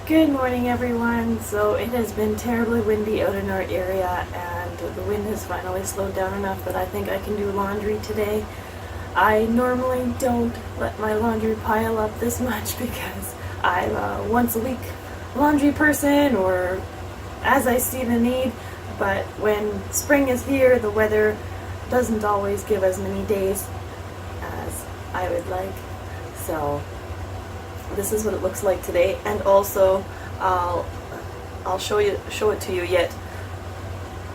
Good morning, everyone. So it has been terribly windy out in our area, and the wind has finally slowed down enough that I think I can do laundry today. I normally don't let my laundry pile up this much because I'm a once a week laundry person, or as I see the need, but when spring is here, the weather doesn't always give as many days as I would like. So this is what it looks like today, and also I'll show it to you yet.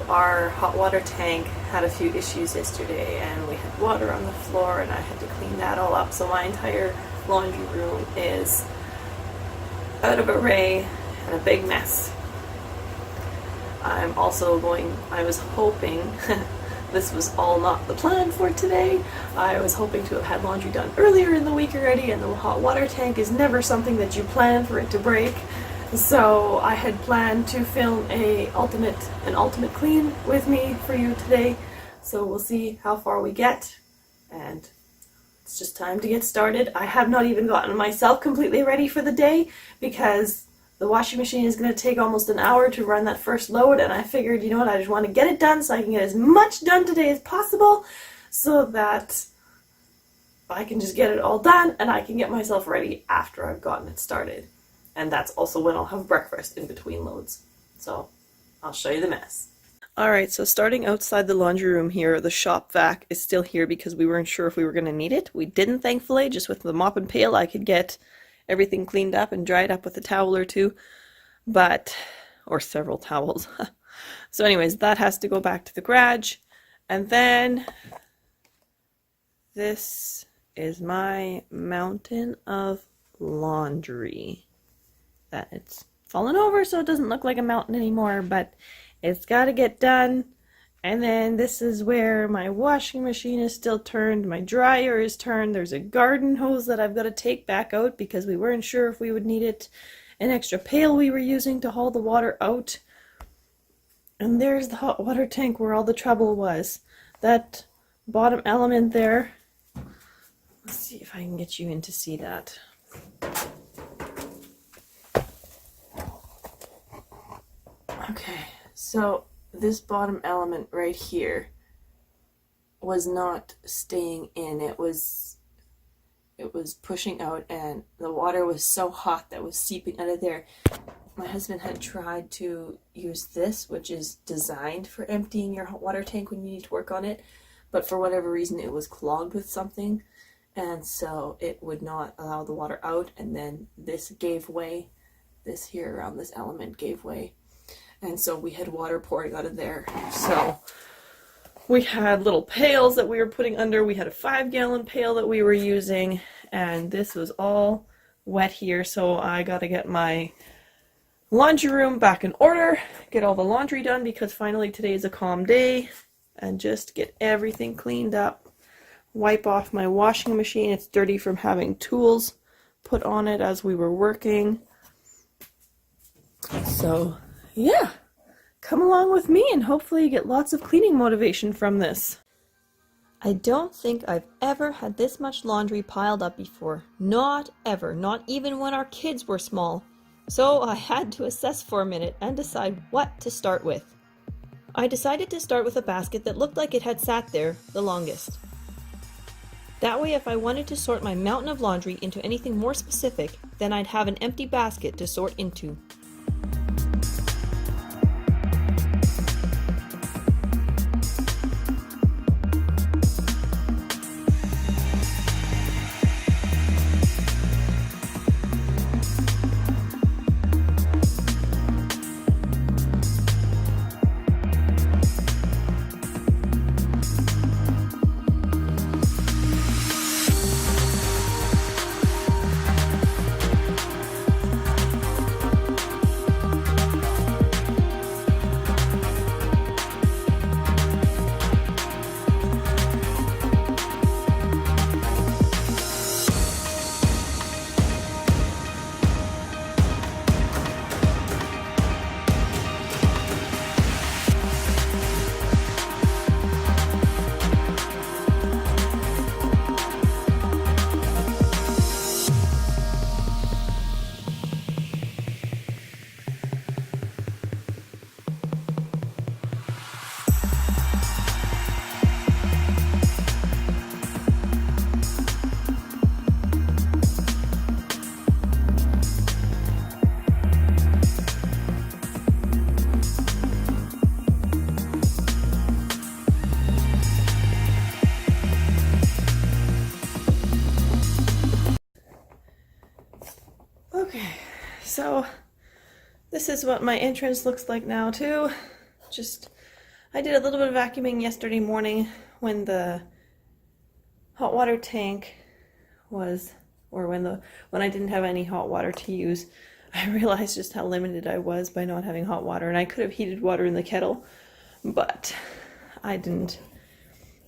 Our hot water tank had a few issues yesterday, and we had water on the floor, and I had to clean that all up. So my entire laundry room is out of array and a big mess. I was hoping this was all not the plan for today. I was hoping to have had laundry done earlier in the week already, and the hot water tank is never something that you plan for it to break. So I had planned to film an ultimate clean with me for you today. So we'll see how far we get, and it's just time to get started. I have not even gotten myself completely ready for the day because the washing machine is going to take almost an hour to run that first load, and I figured, you know what, I just want to get it done so I can get as much done today as possible so that I can just get it all done and I can get myself ready after I've gotten it started. And that's also when I'll have breakfast in between loads. So I'll show you the mess. Alright, so starting outside the laundry room here, the shop vac is still here because we weren't sure if we were going to need it. We didn't, thankfully. Just with the mop and pail I could get everything cleaned up and dried up with a towel or two, or several towels. So anyways, that has to go back to the garage. And then this is my mountain of laundry. That it's fallen over so it doesn't look like a mountain anymore, but it's got to get done. And then this is where my washing machine is still turned, my dryer is turned, there's a garden hose that I've got to take back out because we weren't sure if we would need it, an extra pail we were using to haul the water out. And there's the hot water tank where all the trouble was. That bottom element there, let's see if I can get you in to see that. Okay, so this bottom element right here was not staying in. It was pushing out, and the water was so hot that was seeping out of there. My husband had tried to use this, which is designed for emptying your hot water tank when you need to work on it, but for whatever reason it was clogged with something, and so it would not allow the water out, and then this gave way. This here around this element gave way. And so we had water pouring out of there. So we had little pails that we were putting under. We had a 5-gallon pail that we were using. And this was all wet here. So I got to get my laundry room back in order. Get all the laundry done because finally today is a calm day. And just get everything cleaned up. Wipe off my washing machine. It's dirty from having tools put on it as we were working. So yeah, come along with me and hopefully you get lots of cleaning motivation from this. I don't think I've ever had this much laundry piled up before. Not ever, not even when our kids were small. So I had to assess for a minute and decide what to start with. I decided to start with a basket that looked like it had sat there the longest. That way, if I wanted to sort my mountain of laundry into anything more specific, then I'd have an empty basket to sort into. So this is what my entrance looks like now too. I did a little bit of vacuuming yesterday morning when the hot water tank was, or when I didn't have any hot water to use. I realized just how limited I was by not having hot water, and I could have heated water in the kettle, but I didn't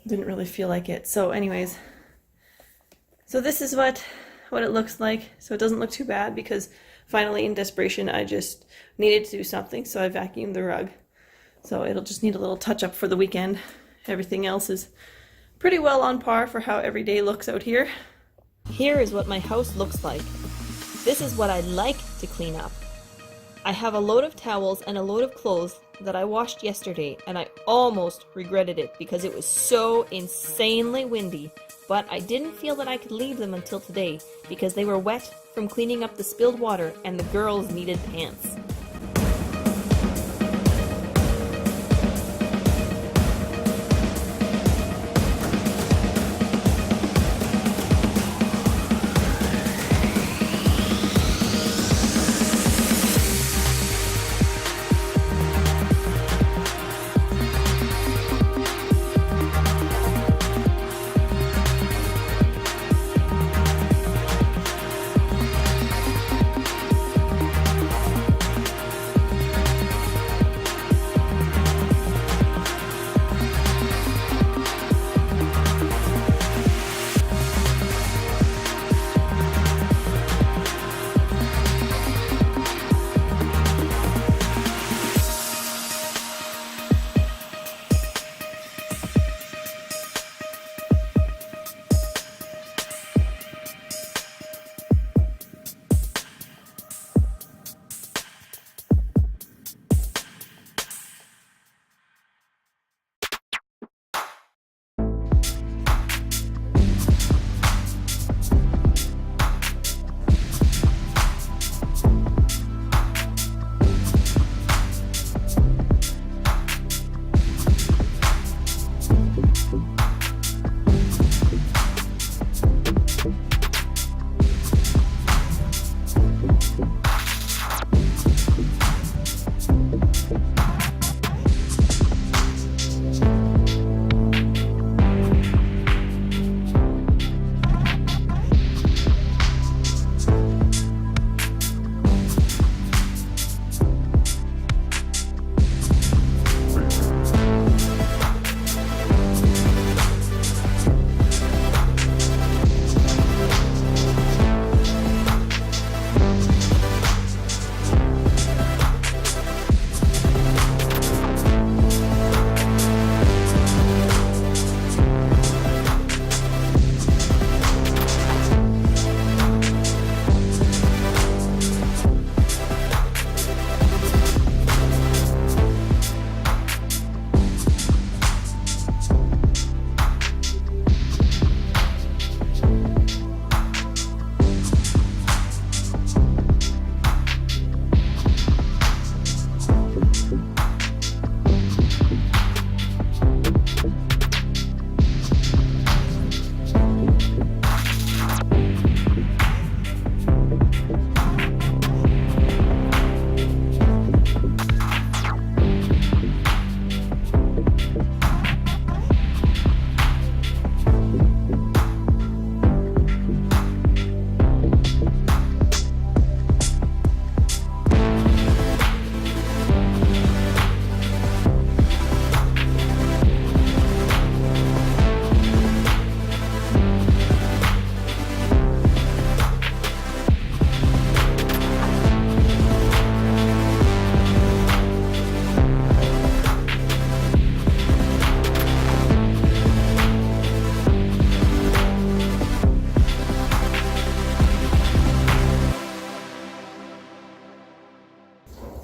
really feel like it. So anyways, so this is what it looks like. So it doesn't look too bad because finally in desperation I just needed to do something, so I vacuumed the rug. So it'll just need a little touch up for the weekend. Everything else is pretty well on par for how every day looks out here. Here is what my house looks like. This is what I like to clean up. I have a load of towels and a load of clothes that I washed yesterday, and I almost regretted it because it was so insanely windy, but I didn't feel that I could leave them until today because they were wet from cleaning up the spilled water and the girls needed pants.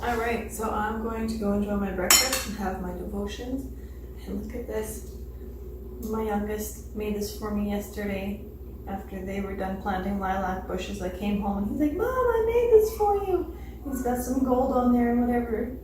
Alright, so I'm going to go enjoy my breakfast and have my devotions. And look at this. My youngest made this for me yesterday after they were done planting lilac bushes. I came home and he's like, Mom, I made this for you. He's got some gold on there and whatever.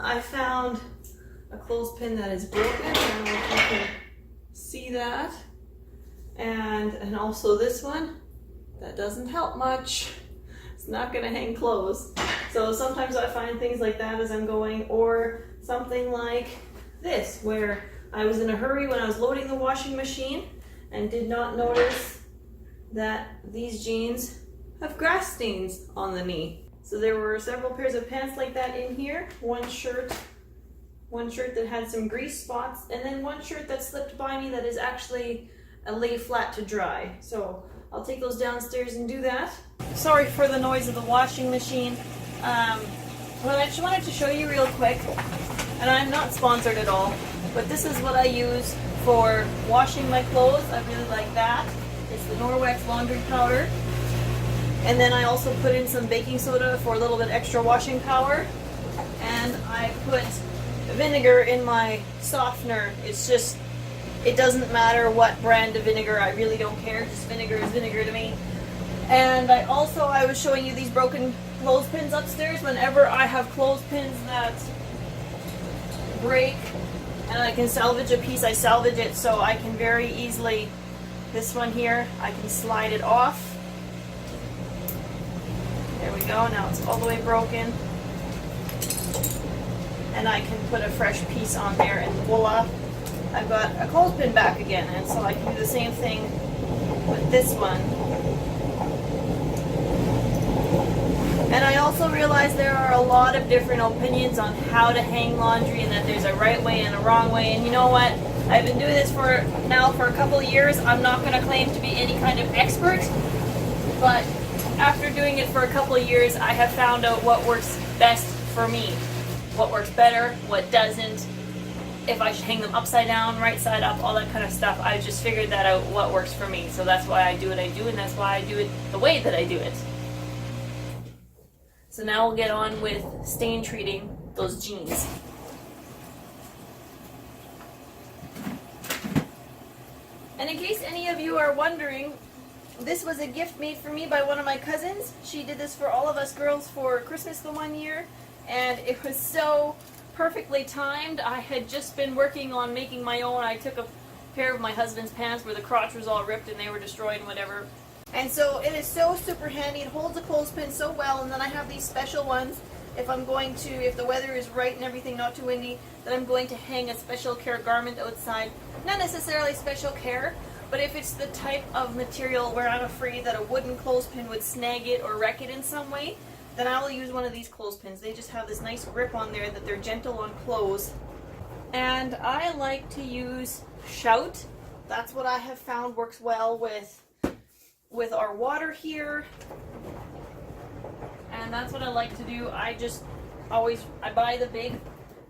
I found a clothespin that is broken. I don't know if you can see that. And also this one. That doesn't help much. It's not gonna hang clothes. So sometimes I find things like that as I'm going, or something like this, where I was in a hurry when I was loading the washing machine and did not notice that these jeans have grass stains on the knee. So there were several pairs of pants like that in here. One shirt that had some grease spots, and then one shirt that slipped by me that is actually a lay flat to dry. So I'll take those downstairs and do that. Sorry for the noise of the washing machine. Well, I just wanted to show you real quick, and I'm not sponsored at all, but this is what I use for washing my clothes. I really like that. It's the Norwex laundry powder. And then I also put in some baking soda for a little bit extra washing power. And I put vinegar in my softener. It's just, it doesn't matter what brand of vinegar, I really don't care. Just vinegar is vinegar to me. And I was showing you these broken clothespins upstairs. Whenever I have clothespins that break and I can salvage a piece, I salvage it, so I can very easily, this one here, I can slide it off. There we go, now it's all the way broken. And I can put a fresh piece on there and voila, I've got a clothespin back again. And so I can do the same thing with this one. And I also realize there are a lot of different opinions on how to hang laundry, and that there's a right way and a wrong way. And you know what? I've been doing this for a couple of years. I'm not going to claim to be any kind of expert, but after doing it for a couple of years, I have found out what works best for me. What works better, what doesn't. If I should hang them upside down, right side up, all that kind of stuff. I just figured that out, what works for me. So that's why I do what I do, and that's why I do it the way that I do it. So now we'll get on with stain treating those jeans. And in case any of you are wondering, this was a gift made for me by one of my cousins. She did this for all of us girls for Christmas the one year, and it was so perfectly timed. I had just been working on making my own. I took a pair of my husband's pants where the crotch was all ripped and they were destroyed and whatever. And so it is so super handy. It holds a clothespin so well. And then I have these special ones if the weather is right and everything, not too windy, that I'm going to hang a special care garment outside. Not necessarily special care, but if it's the type of material where I'm afraid that a wooden clothespin would snag it or wreck it in some way, then I will use one of these clothespins. They just have this nice grip on there that they're gentle on clothes. And I like to use Shout. That's what I have found works well with our water here. And that's what I like to do. I buy the big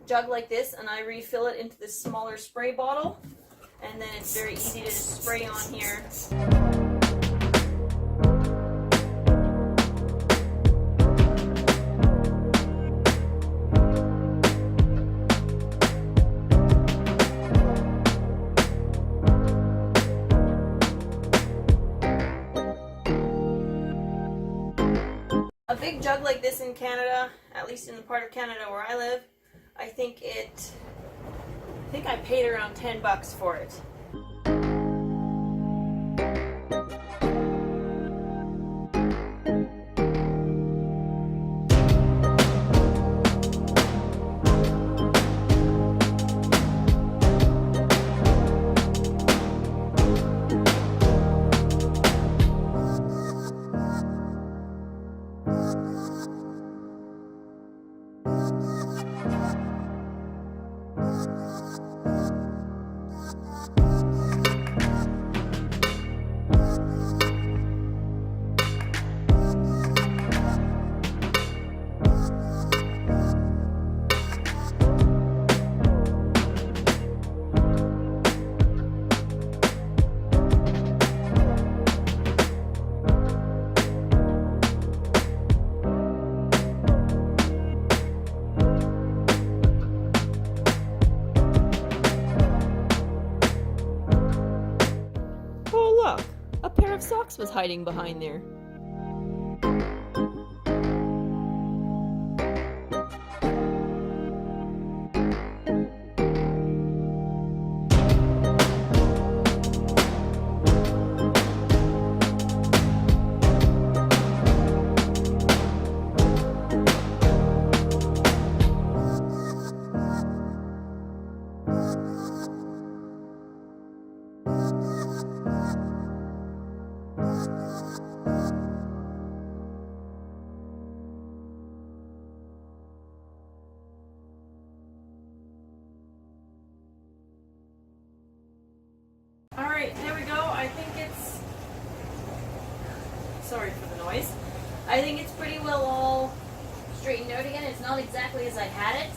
jug like this and I refill it into this smaller spray bottle. And then it's very easy to just spray on here. A big jug like this in Canada, at least in the part of Canada where I live, I think I paid around $10 for it. A pair of socks was hiding behind there. Alright, there we go. I think it's... Sorry for the noise. I think it's pretty well all straightened out again. It's not exactly as I had it,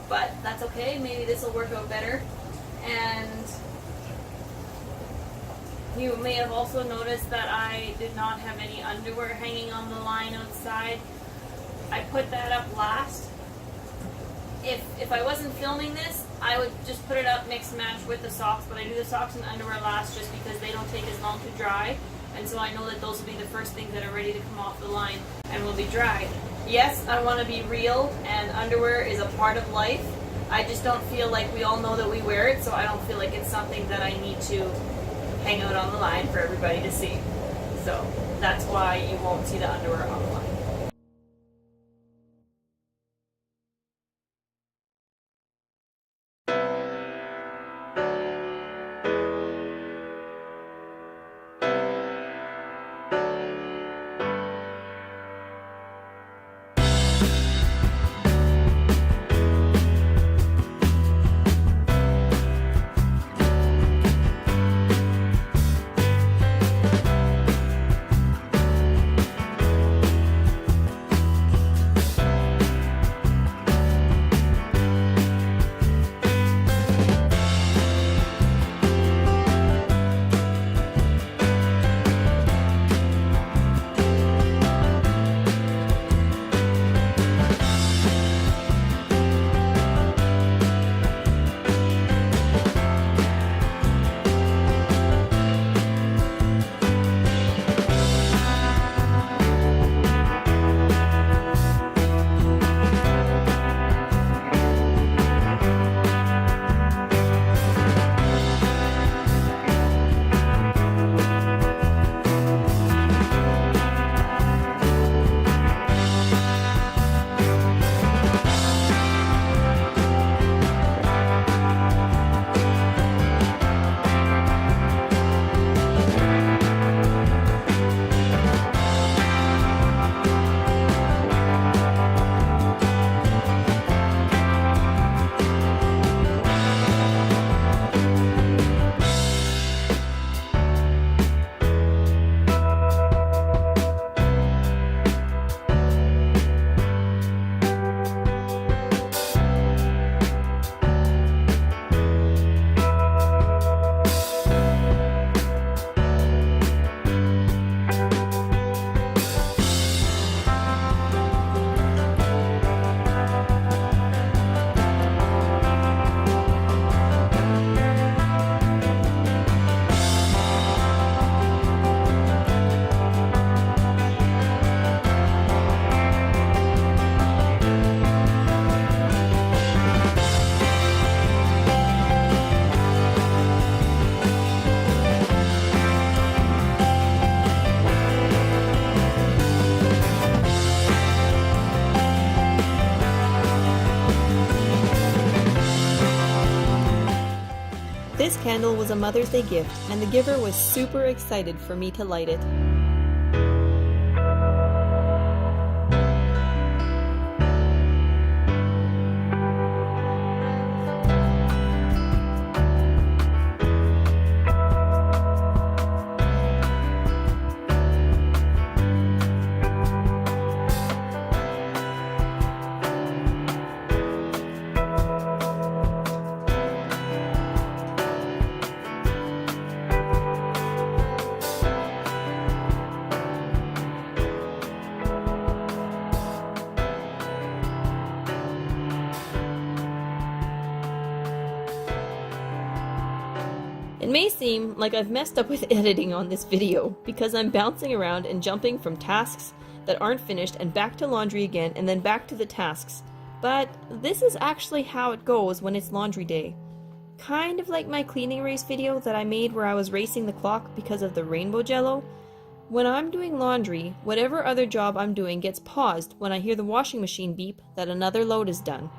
but that's okay. Maybe this will work out better. And you may have also noticed that I did not have any underwear hanging on the line outside. I put that up last. If I wasn't filming this, I would just put it up mix and match with the socks, but I do the socks and underwear last just because they don't take as long to dry, and so I know that those will be the first things that are ready to come off the line and will be dry. Yes, I want to be real, and underwear is a part of life. I just don't feel like we all know that we wear it, so I don't feel like it's something that I need to hang out on the line for everybody to see. So that's why you won't see the underwear on the line. This candle was a Mother's Day gift, and the giver was super excited for me to light it. It may seem like I've messed up with editing on this video because I'm bouncing around and jumping from tasks that aren't finished and back to laundry again and then back to the tasks. But this is actually how it goes when it's laundry day. Kind of like my cleaning race video that I made where I was racing the clock because of the rainbow jello. When I'm doing laundry, whatever other job I'm doing gets paused when I hear the washing machine beep that another load is done.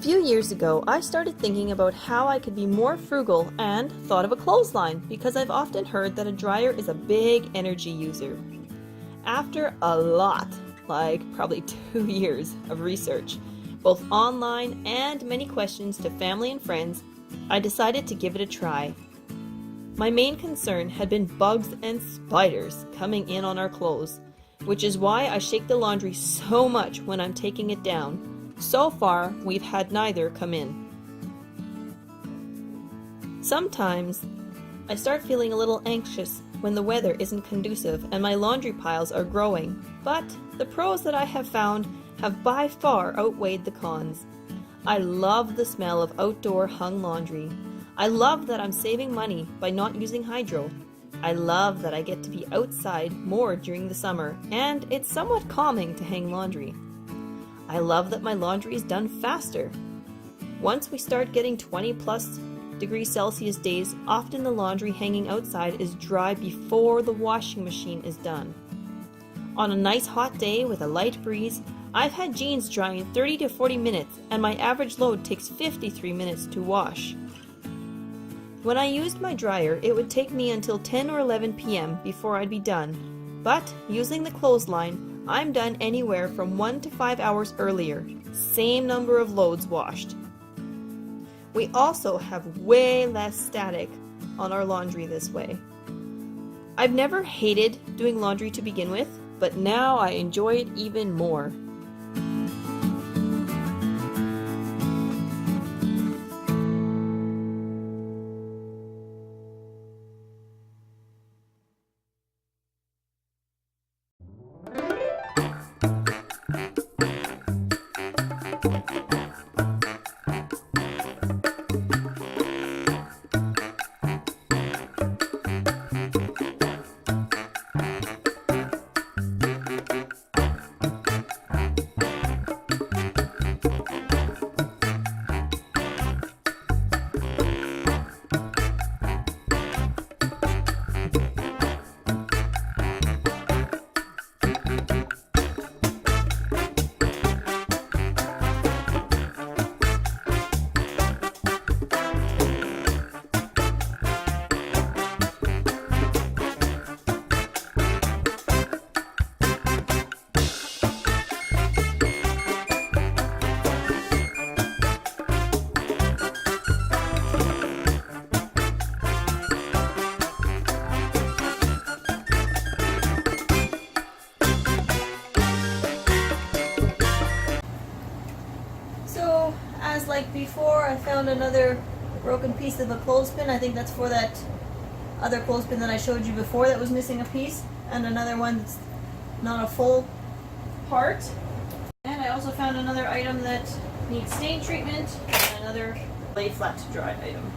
few years ago, I started thinking about how I could be more frugal and thought of a clothesline because I've often heard that a dryer is a big energy user. After a lot, like probably 2 years of research, both online and many questions to family and friends, I decided to give it a try. My main concern had been bugs and spiders coming in on our clothes, which is why I shake the laundry so much when I'm taking it down. So far, we've had neither come in. Sometimes, I start feeling a little anxious when the weather isn't conducive and my laundry piles are growing, but the pros that I have found have by far outweighed the cons. I love the smell of outdoor hung laundry. I love that I'm saving money by not using hydro. I love that I get to be outside more during the summer, and it's somewhat calming to hang laundry. I love that my laundry is done faster. Once we start getting 20+ degrees Celsius days, often the laundry hanging outside is dry before the washing machine is done. On a nice hot day with a light breeze, I've had jeans dry in 30 to 40 minutes, and my average load takes 53 minutes to wash. When I used my dryer, it would take me until 10 or 11 p.m. before I'd be done. But using the clothesline, I'm done anywhere from 1 to 5 hours earlier, same number of loads washed. We also have way less static on our laundry this way. I've never hated doing laundry to begin with, but now I enjoy it even more. Like before, I found another broken piece of a clothespin. I think that's for that other clothespin that I showed you before that was missing a piece, and another one that's not a full part. And I also found another item that needs stain treatment and another lay flat to dry item.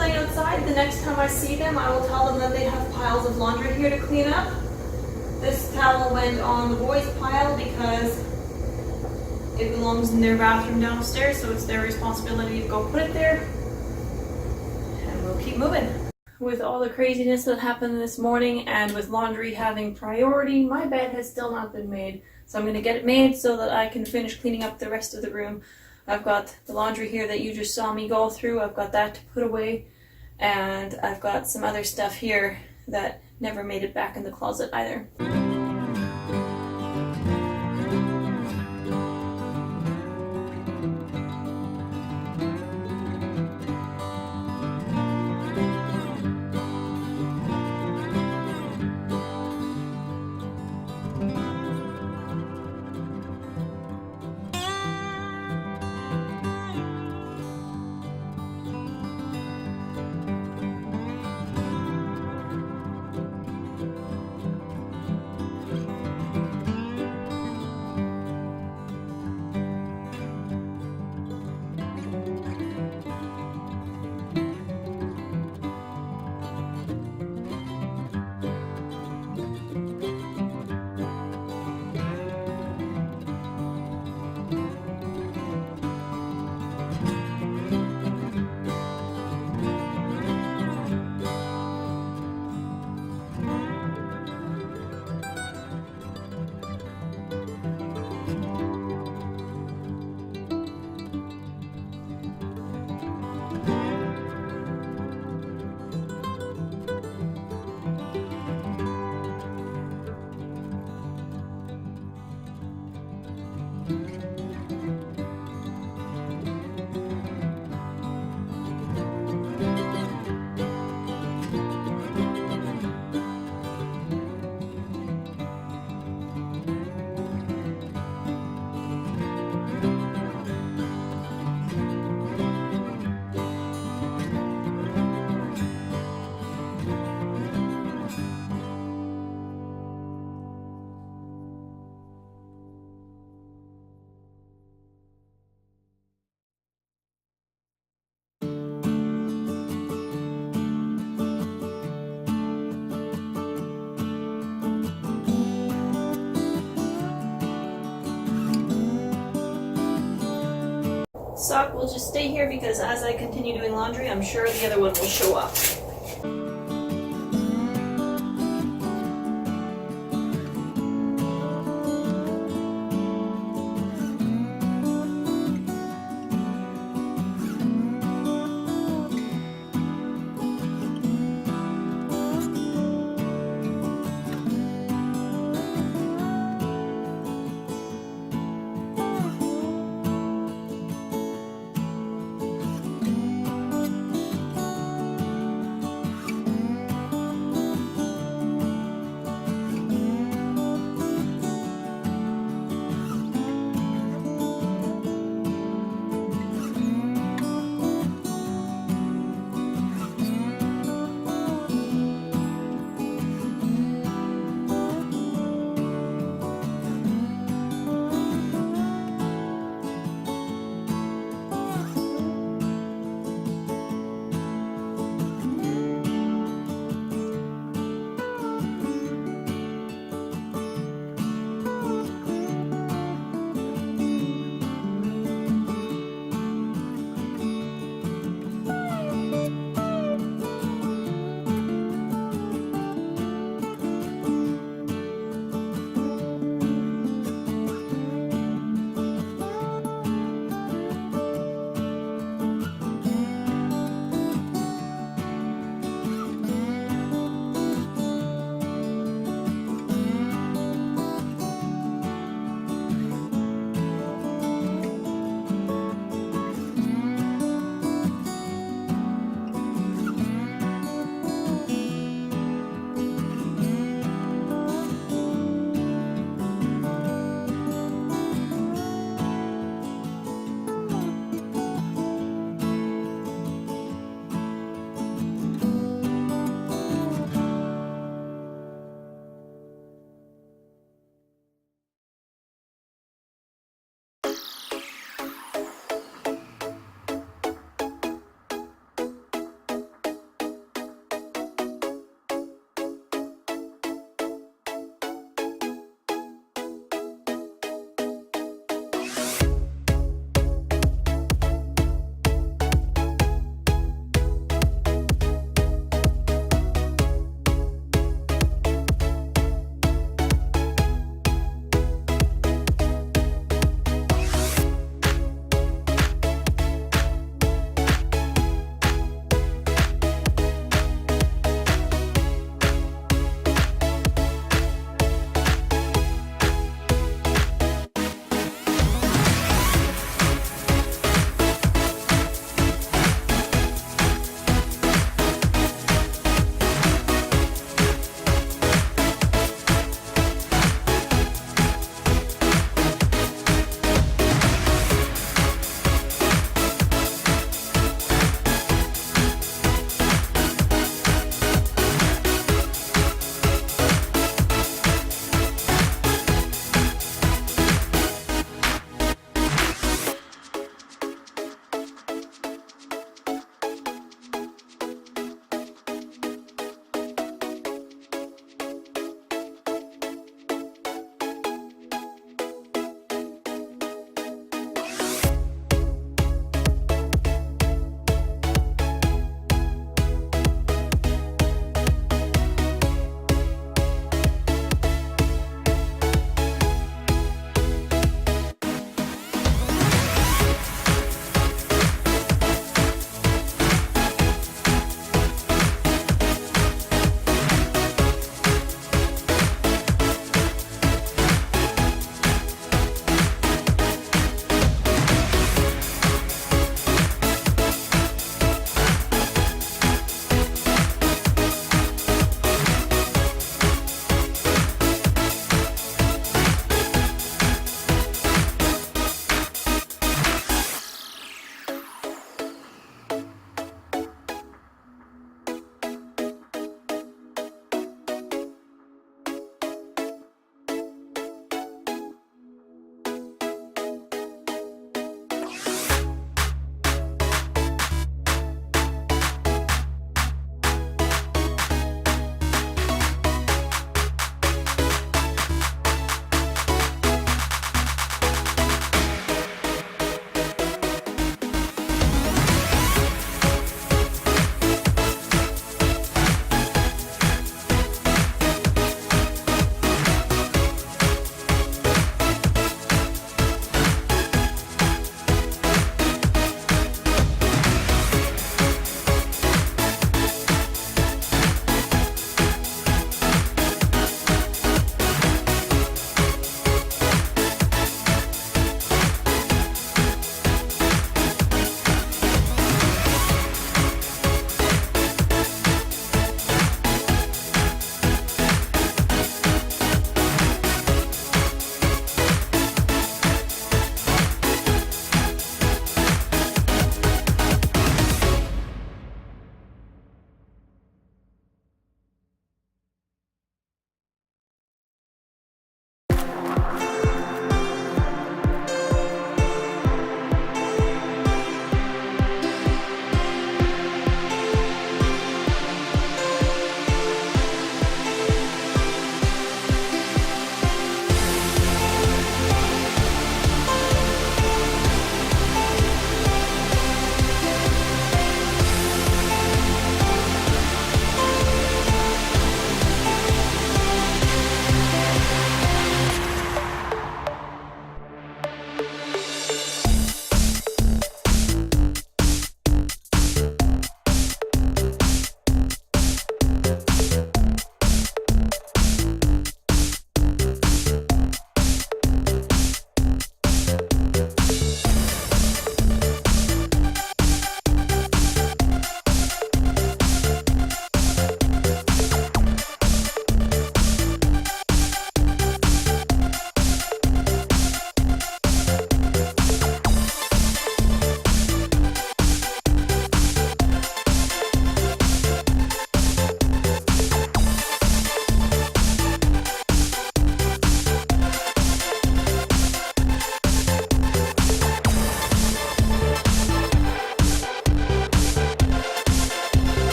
playing outside. The next time I see them, I will tell them that they have piles of laundry here to clean up. This towel went on the boys' pile because it belongs in their bathroom downstairs, so it's their responsibility to go put it there. And we'll keep moving. With all the craziness that happened this morning and with laundry having priority, my bed has still not been made. So I'm going to get it made so that I can finish cleaning up the rest of the room. I've got the laundry here that you just saw me go through. I've got that to put away. And I've got some other stuff here that never made it back in the closet either. Sock will just stay here because as I continue doing laundry, I'm sure the other one will show up.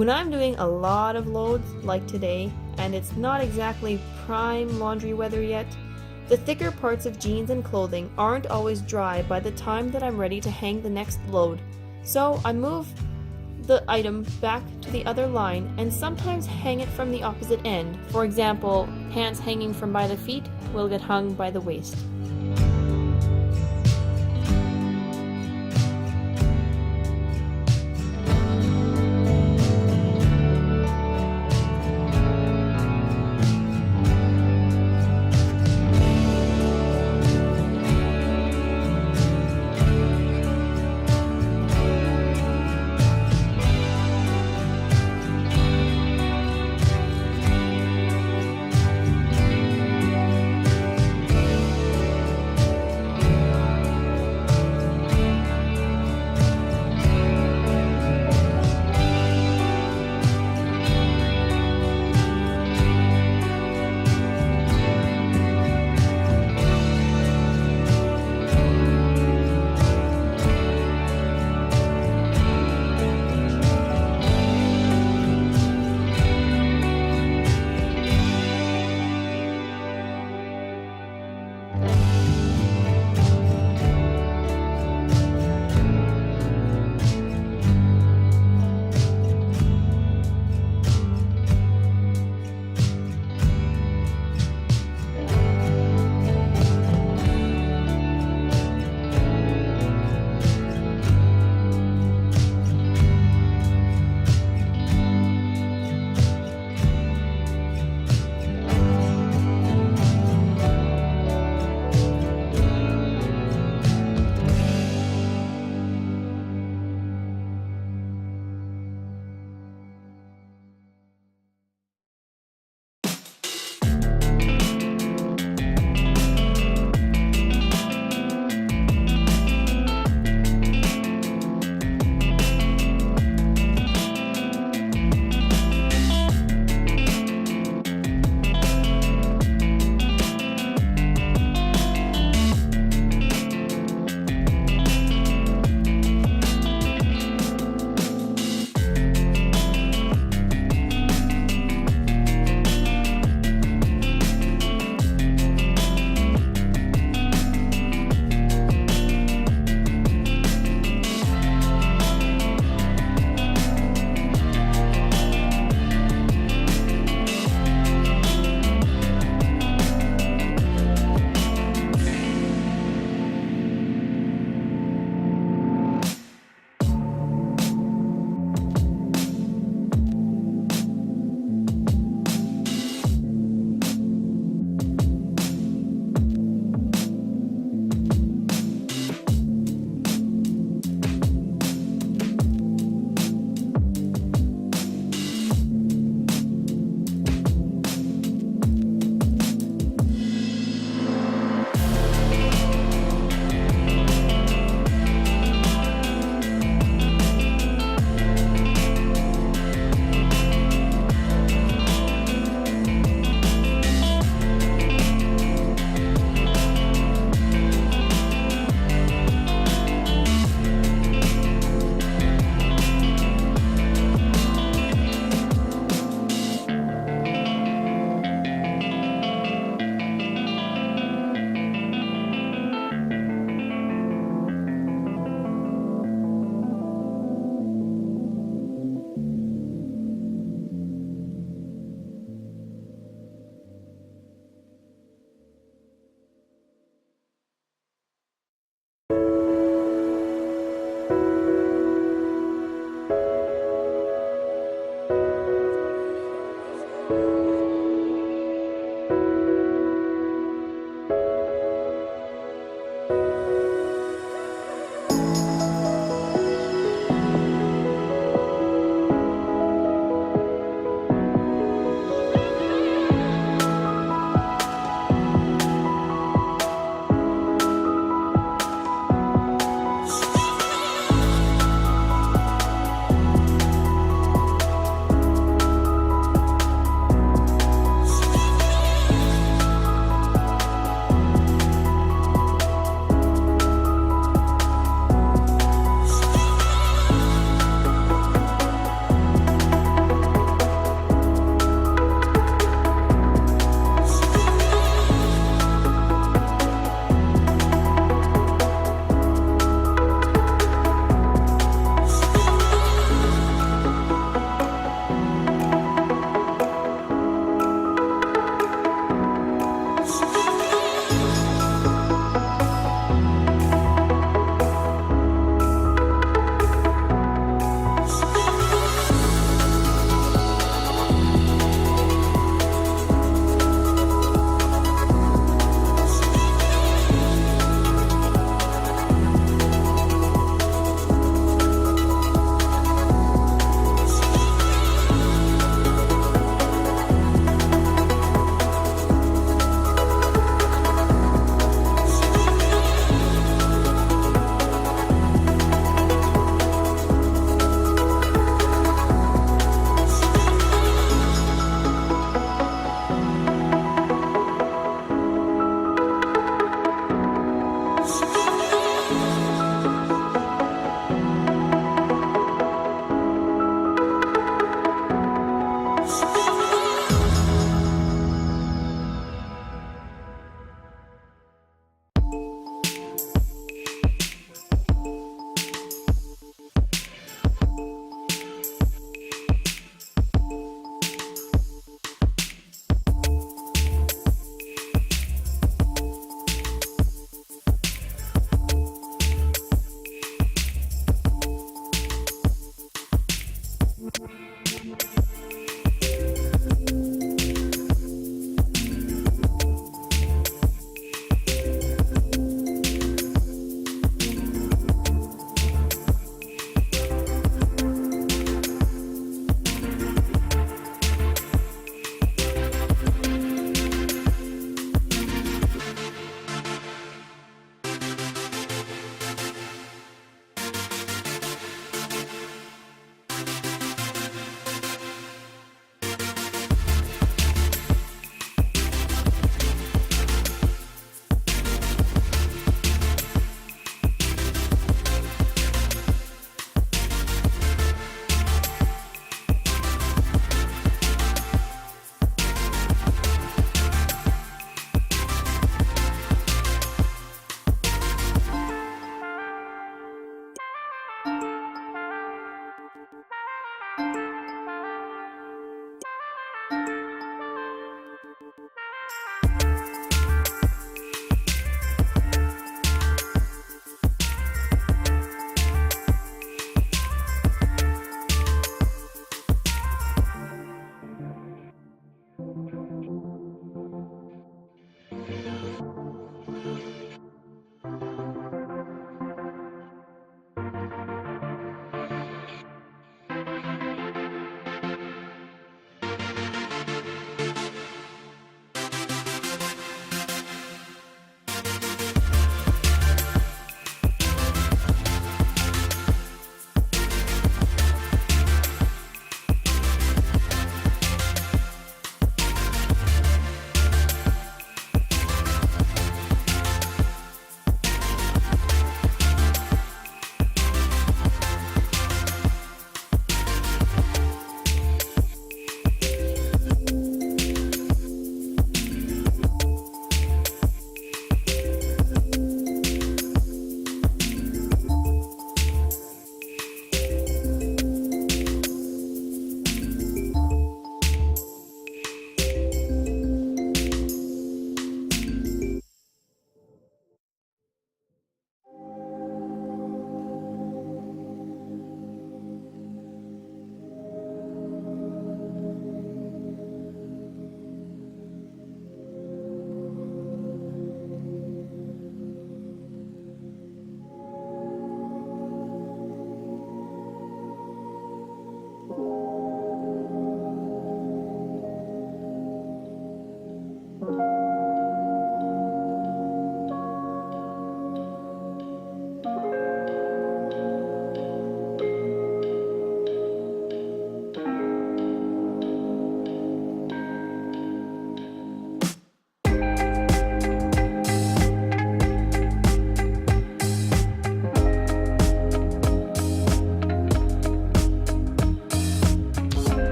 When I'm doing a lot of loads like today, and it's not exactly prime laundry weather yet, the thicker parts of jeans and clothing aren't always dry by the time that I'm ready to hang the next load, so I move the item back to the other line and sometimes hang it from the opposite end. For example, pants hanging from by the feet will get hung by the waist.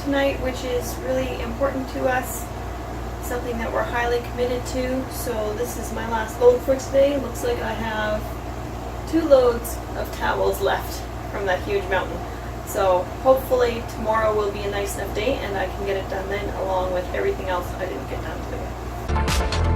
tonight, which is really important to us, something that we're highly committed to. So this is my last load for today. Looks like I have 2 loads of towels left from that huge mountain. So hopefully tomorrow will be a nice enough day and I can get it done then, along with everything else I didn't get done today.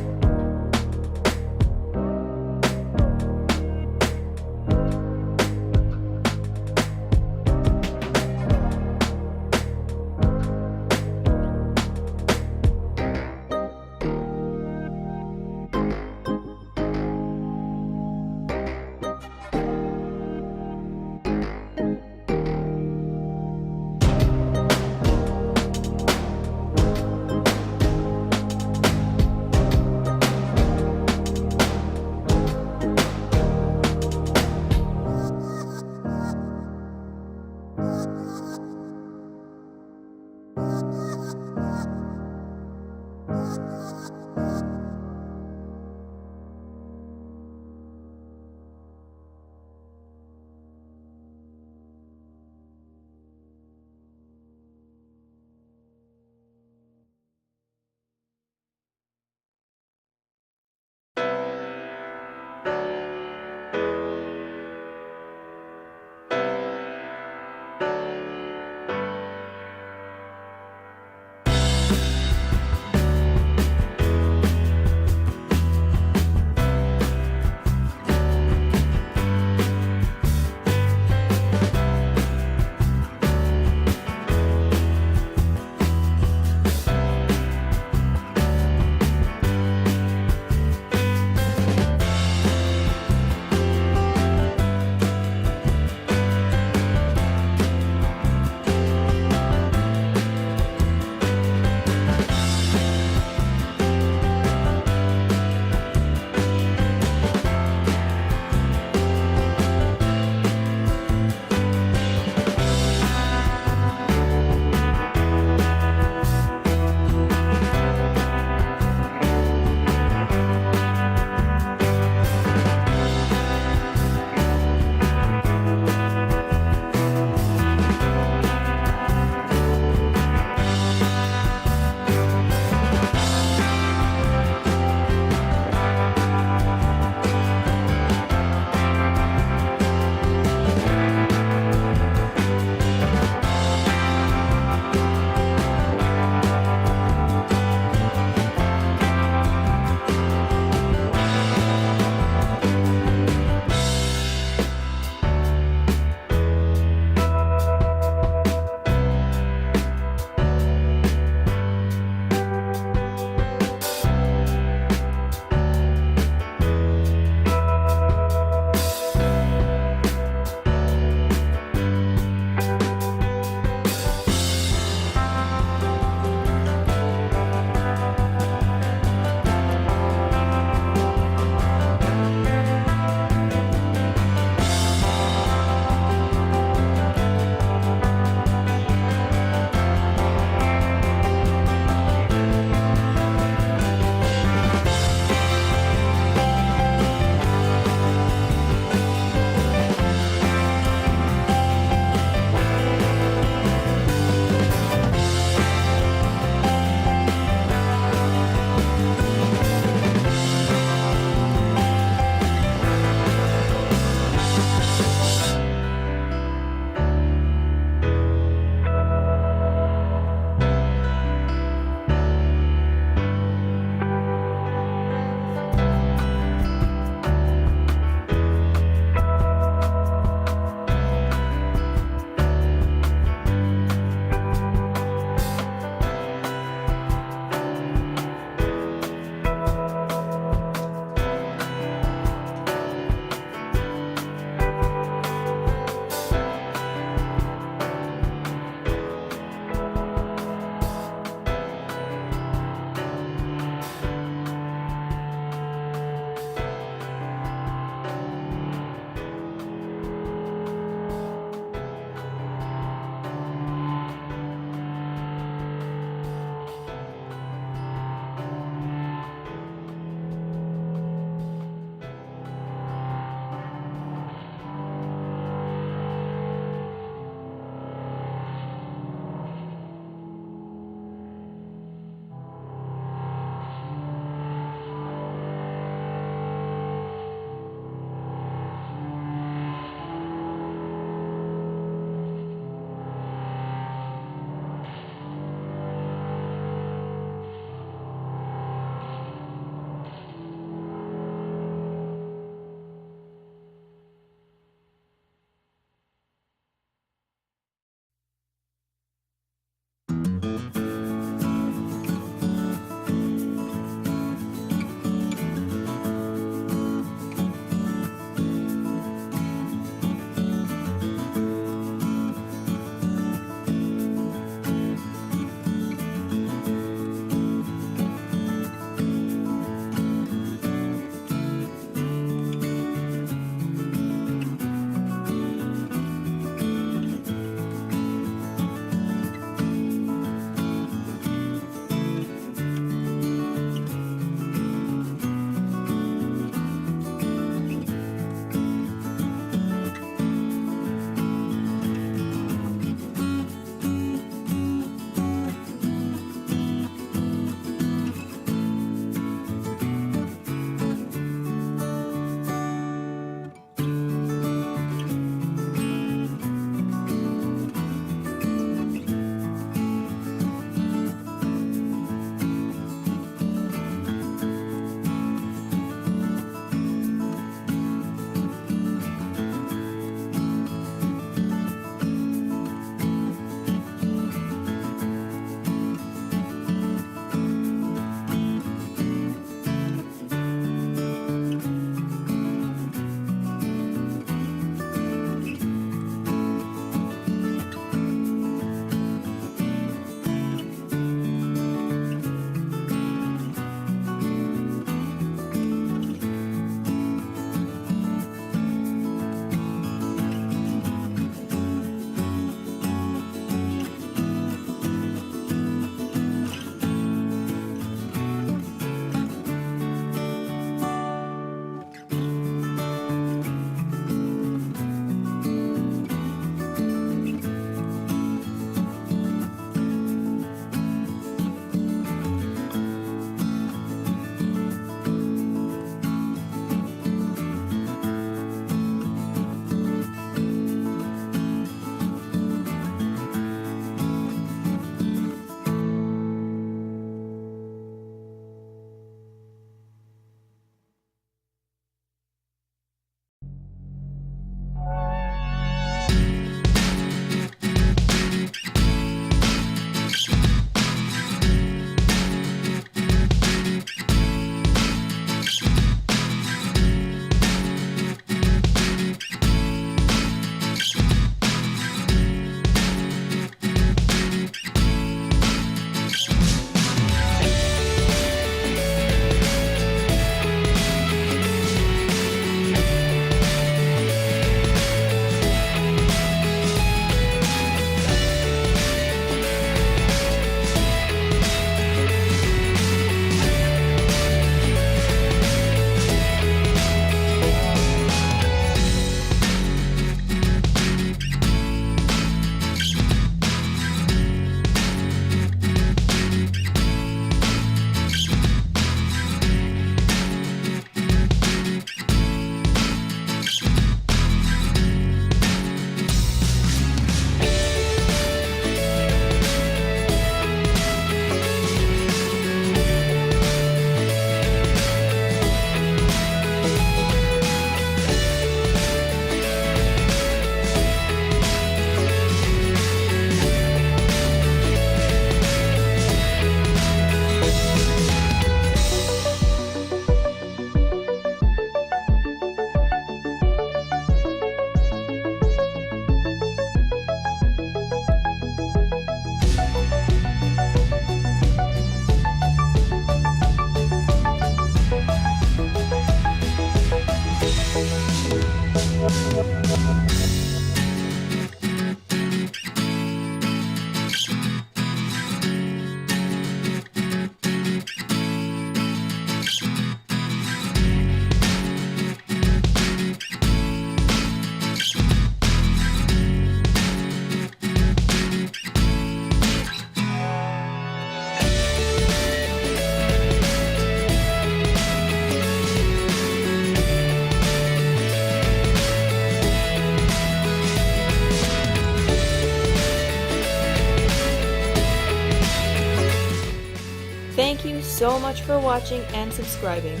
so much for watching and subscribing.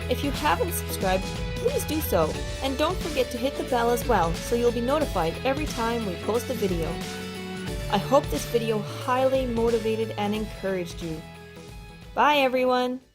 If you haven't subscribed, please do so, and don't forget to hit the bell as well so you'll be notified every time we post a video. I hope this video highly motivated and encouraged you. Bye everyone!